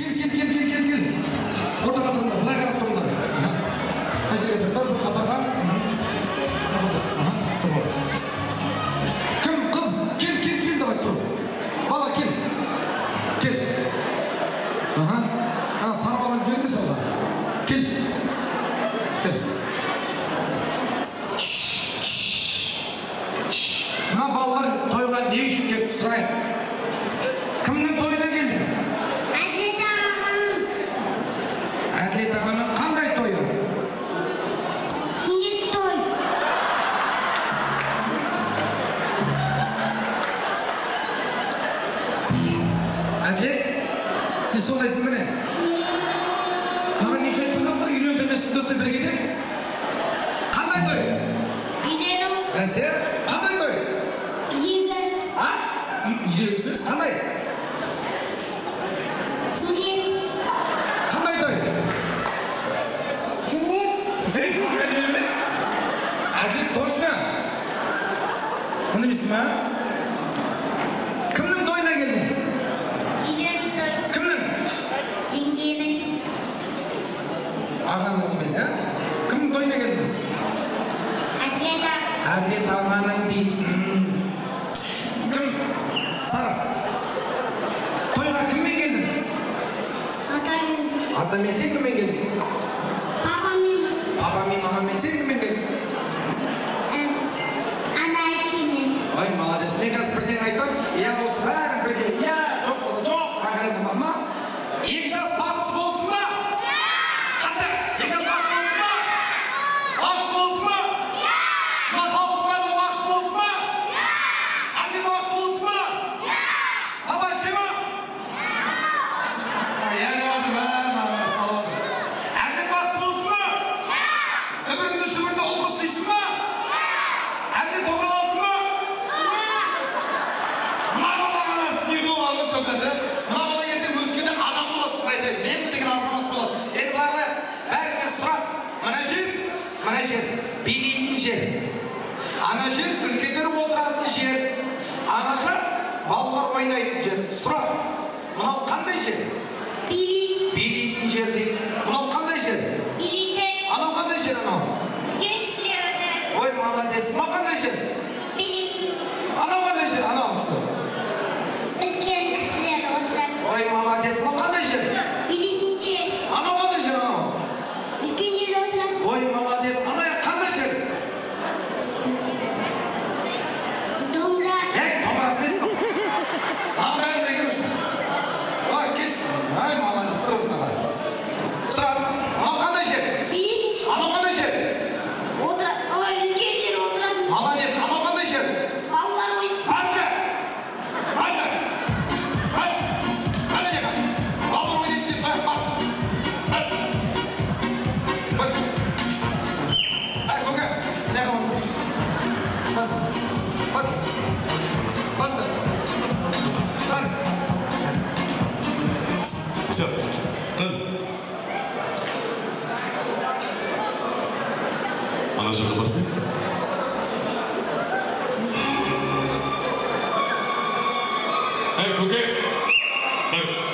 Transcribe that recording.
Кел. Ортаға тұрыңдар, былай қарап тұрыңдар. Қай жерге тұрыңдар, бір қатарға. Кім қыз? Кел, давай тұр. Бала, кел. Ана сары баланы жөнді шалға. Кел. Мына балалар тойға не үшін келіп сұрайын? Кімнің тойына келдің? Әділет ағаның қандай тойы? Сүндет той. Әділет, сен сондайсың міне? Маған неше айтқанасың, үйленгенде сүндетті бірге деп? Қандай той? Үйлену. Сен қандай той? Үйленгісіз қандай? Сүндет. Қандай той? Әділет, точно? Оны емесің ма? Кімнің тойына келдің? Үйлену той. Кімнің? Жеңгенің. Ағаның емес, кімнің тойына келдіңіз? Әділет ағаның дейді. Кім? Сара. Тойға кіммен келдің? Атамен. Атамен сен кіммен келдің? Папамен. Папамен, мамамен сен кіммен келдің? Ана әкемен. Ой, молодец. Мен қазір бірден айтам, иә болсын бәрін бірге. Иә, жоқ болса жоқ. Ағайдың бар ма? 2 жас бақытты болсын ба? Қандай? 2 жас бақытты болсын ба? Бақытты болсын ба? Мына халықтың бәрі бақытты болсын ба? Әділет бақытты болсын ба? Баба ше ма? Иә деп отыр, Әділет бақытты болсын ба? Өміріңді шүбірді ұл қыз сүйсін ба? Әділет тоқал алсын ба? Мына бала қарасын, не тоқал алып жатыр? Мына бала ертең өскенде адам болады, шын айтайын. Мен деген азамат болады. Енді бәріңізге сұрақ. Мына жер билейтін жер. Ана жер үлкендер отыратын жер. Ана жер балалар ойнайтын жер. Сұрақ. Мынау қандай жер? Билейтін жер дейді. Мынау қандай жер? Билейтін. Анау қандай жер анау? Үлкен кісілер отырады. Ой, молодец. Мынау қандай жер? Билейтін. Анау қандай жер? Анау кісі. Үлкен кісілер отырады. Ой, молодец. Мынау қандай жер? Билейтін жер. Анау қандай жер анау? Үлкендер отырады. Ой, молодец. Анау қандай жер? Домбыра. Домбырасы несін? Бәрі берген үшін. Ой, кеш. Ай, молодец. Тұрып тұр. Сұрақ. Анау қандай жер? Билейтін жер. Анау қандай жер? Үлкендер отырады. Молодец. Анау қандай жер? Балалар ойнайды. Барды. Балалар ойнайды деп сұрақ бар. Ай, көке. Не қылмасың? Барды. Все, қыз. Ана жаққа барсың? Көке, бар.